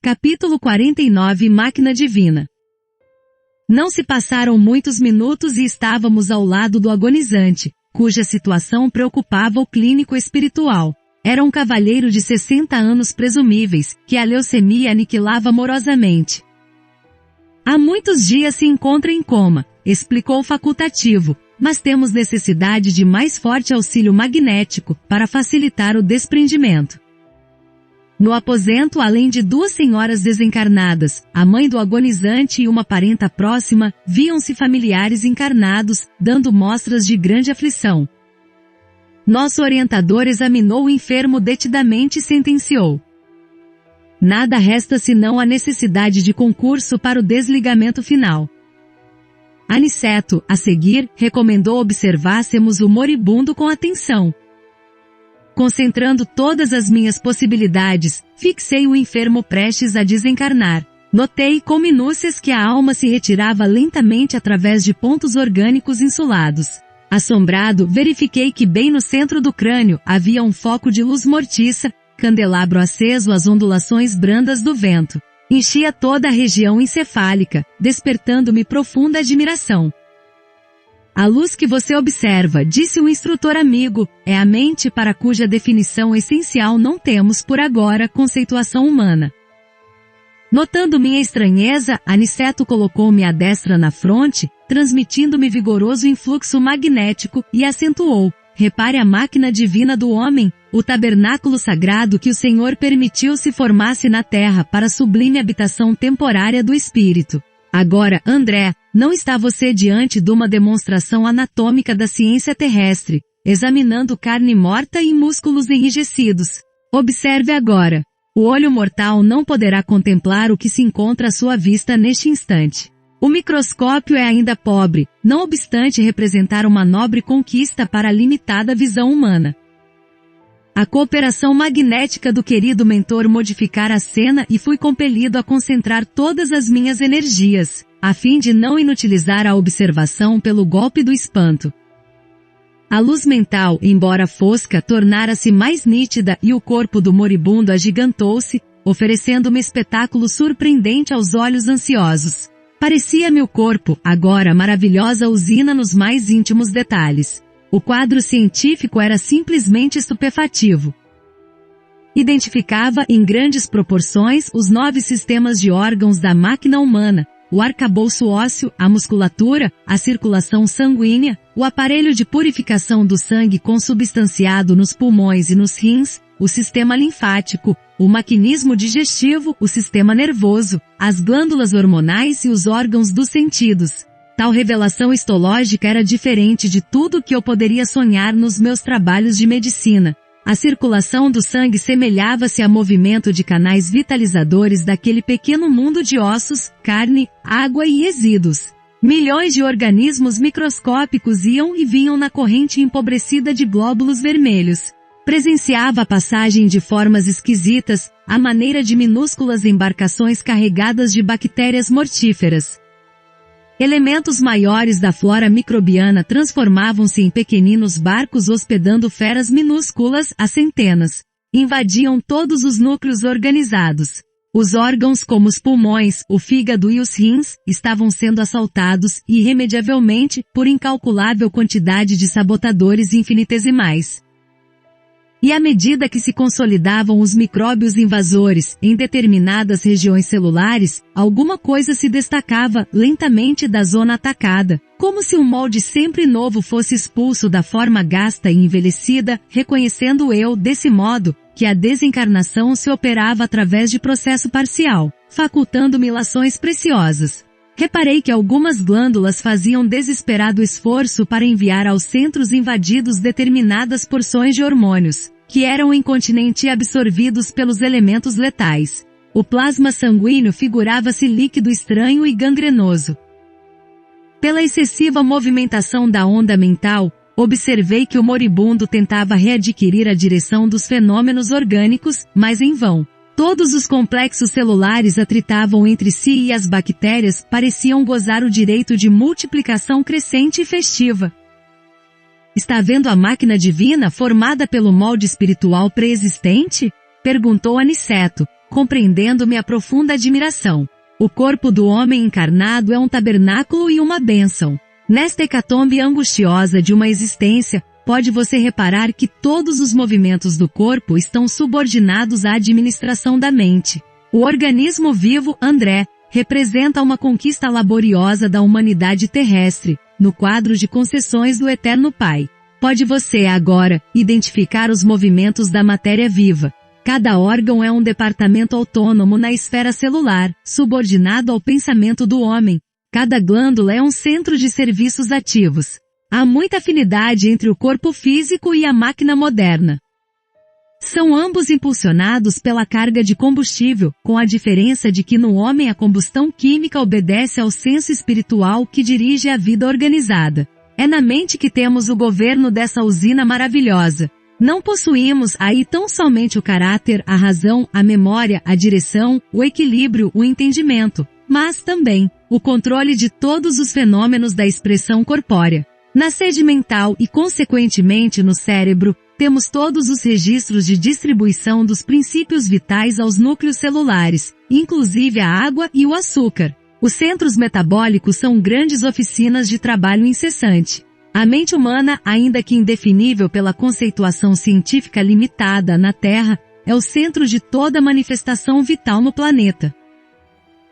Capítulo 49 Máquina Divina. Não se passaram muitos minutos e estávamos ao lado do agonizante, cuja situação preocupava o clínico espiritual. Era um cavalheiro de 60 anos presumíveis, que a leucemia aniquilava amorosamente. Há muitos dias se encontra em coma, explicou o facultativo, mas temos necessidade de mais forte auxílio magnético para facilitar o desprendimento. No aposento, além de 2 senhoras desencarnadas, a mãe do agonizante e uma parenta próxima, viam-se familiares encarnados, dando mostras de grande aflição. Nosso orientador examinou o enfermo detidamente e sentenciou: nada resta senão a necessidade de concurso para o desligamento final. Aniceto, a seguir, recomendou observássemos o moribundo com atenção. Concentrando todas as minhas possibilidades, fixei o enfermo prestes a desencarnar. Notei com minúcias que a alma se retirava lentamente através de pontos orgânicos insulados. Assombrado, verifiquei que bem no centro do crânio havia um foco de luz mortiça, candelabro aceso às ondulações brandas do vento. Enchia toda a região encefálica, despertando-me profunda admiração. A luz que você observa, disse o instrutor amigo, é a mente para cuja definição essencial não temos por agora conceituação humana. Notando minha estranheza, Aniceto colocou-me a destra na fronte, transmitindo-me vigoroso influxo magnético, e acentuou: repare a máquina divina do homem, o tabernáculo sagrado que o Senhor permitiu se formasse na terra para a sublime habitação temporária do espírito. Agora, André, não está você diante de uma demonstração anatômica da ciência terrestre, examinando carne morta e músculos enrijecidos. Observe agora. O olho mortal não poderá contemplar o que se encontra à sua vista neste instante. O microscópio é ainda pobre, não obstante representar uma nobre conquista para a limitada visão humana. A cooperação magnética do querido mentor modificara a cena e fui compelido a concentrar todas as minhas energias, a fim de não inutilizar a observação pelo golpe do espanto. A luz mental, embora fosca, tornara-se mais nítida e o corpo do moribundo agigantou-se, oferecendo um espetáculo surpreendente aos olhos ansiosos. Parecia-me o corpo, agora maravilhosa usina nos mais íntimos detalhes. O quadro científico era simplesmente estupefativo. Identificava, em grandes proporções, os 9 sistemas de órgãos da máquina humana, o arcabouço ósseo, a musculatura, a circulação sanguínea, o aparelho de purificação do sangue consubstanciado nos pulmões e nos rins, o sistema linfático, o maquinismo digestivo, o sistema nervoso, as glândulas hormonais e os órgãos dos sentidos. Tal revelação histológica era diferente de tudo que eu poderia sonhar nos meus trabalhos de medicina. A circulação do sangue semelhava-se a movimento de canais vitalizadores daquele pequeno mundo de ossos, carne, água e resíduos. Milhões de organismos microscópicos iam e vinham na corrente empobrecida de glóbulos vermelhos. Presenciava a passagem de formas esquisitas, à maneira de minúsculas embarcações carregadas de bactérias mortíferas. Elementos maiores da flora microbiana transformavam-se em pequeninos barcos hospedando feras minúsculas a centenas. Invadiam todos os núcleos organizados. Os órgãos como os pulmões, o fígado e os rins, estavam sendo assaltados, irremediavelmente, por incalculável quantidade de sabotadores infinitesimais. E à medida que se consolidavam os micróbios invasores em determinadas regiões celulares, alguma coisa se destacava lentamente da zona atacada, como se um molde sempre novo fosse expulso da forma gasta e envelhecida, reconhecendo eu, desse modo, que a desencarnação se operava através de processo parcial, facultando-me lações preciosas. Reparei que algumas glândulas faziam desesperado esforço para enviar aos centros invadidos determinadas porções de hormônios, que eram incontinenti absorvidos pelos elementos letais. O plasma sanguíneo figurava-se líquido estranho e gangrenoso. Pela excessiva movimentação da onda mental, observei que o moribundo tentava readquirir a direção dos fenômenos orgânicos, mas em vão. Todos os complexos celulares atritavam entre si e as bactérias pareciam gozar o direito de multiplicação crescente e festiva. Está vendo a máquina divina formada pelo molde espiritual pré-existente? Perguntou Aniceto, compreendendo minha profunda admiração. O corpo do homem encarnado é um tabernáculo e uma bênção. Nesta hecatombe angustiosa de uma existência, pode você reparar que todos os movimentos do corpo estão subordinados à administração da mente. O organismo vivo, André, representa uma conquista laboriosa da humanidade terrestre, no quadro de concessões do Eterno Pai. Pode você, agora, identificar os movimentos da matéria viva. Cada órgão é um departamento autônomo na esfera celular, subordinado ao pensamento do homem. Cada glândula é um centro de serviços ativos. Há muita afinidade entre o corpo físico e a máquina moderna. São ambos impulsionados pela carga de combustível, com a diferença de que no homem a combustão química obedece ao senso espiritual que dirige a vida organizada. É na mente que temos o governo dessa usina maravilhosa. Não possuímos aí tão somente o caráter, a razão, a memória, a direção, o equilíbrio, o entendimento, mas também o controle de todos os fenômenos da expressão corpórea. Na sede mental e, consequentemente, no cérebro, temos todos os registros de distribuição dos princípios vitais aos núcleos celulares, inclusive a água e o açúcar. Os centros metabólicos são grandes oficinas de trabalho incessante. A mente humana, ainda que indefinível pela conceituação científica limitada na Terra, é o centro de toda manifestação vital no planeta.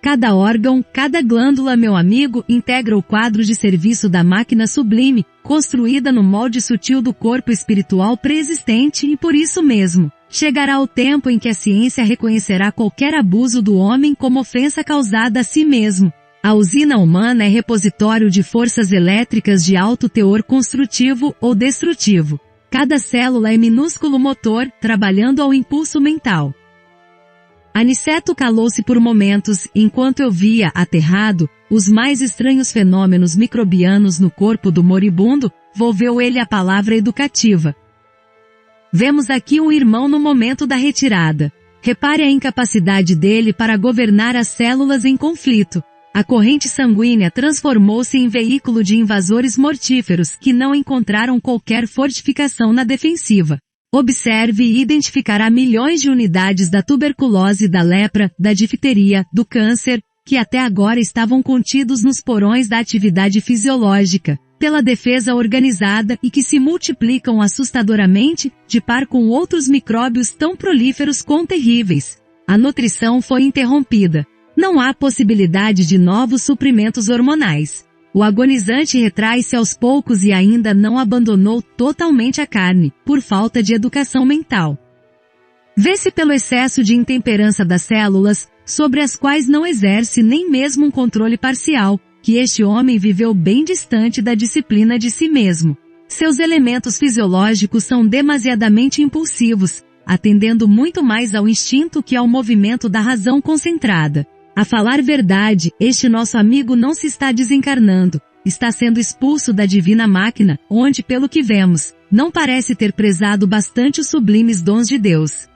Cada órgão, cada glândula, meu amigo, integra o quadro de serviço da máquina sublime, construída no molde sutil do corpo espiritual pré-existente e por isso mesmo, chegará o tempo em que a ciência reconhecerá qualquer abuso do homem como ofensa causada a si mesmo. A usina humana é repositório de forças elétricas de alto teor construtivo ou destrutivo. Cada célula é minúsculo motor, trabalhando ao impulso mental. Aniceto calou-se por momentos, enquanto eu via, aterrado, os mais estranhos fenômenos microbianos no corpo do moribundo. Volveu ele a palavra educativa. Vemos aqui um irmão no momento da retirada. Repare a incapacidade dele para governar as células em conflito. A corrente sanguínea transformou-se em veículo de invasores mortíferos que não encontraram qualquer fortificação na defensiva. Observe e identificará milhões de unidades da tuberculose, da lepra, da difteria, do câncer, que até agora estavam contidos nos porões da atividade fisiológica, pela defesa organizada e que se multiplicam assustadoramente, de par com outros micróbios tão prolíferos quanto terríveis. A nutrição foi interrompida. Não há possibilidade de novos suprimentos hormonais. O agonizante retrai-se aos poucos e ainda não abandonou totalmente a carne, por falta de educação mental. Vê-se pelo excesso de intemperança das células, sobre as quais não exerce nem mesmo um controle parcial, que este homem viveu bem distante da disciplina de si mesmo. Seus elementos fisiológicos são demasiadamente impulsivos, atendendo muito mais ao instinto que ao movimento da razão concentrada. A falar verdade, este nosso amigo não se está desencarnando, está sendo expulso da divina máquina, onde, pelo que vemos, não parece ter prezado bastante os sublimes dons de Deus.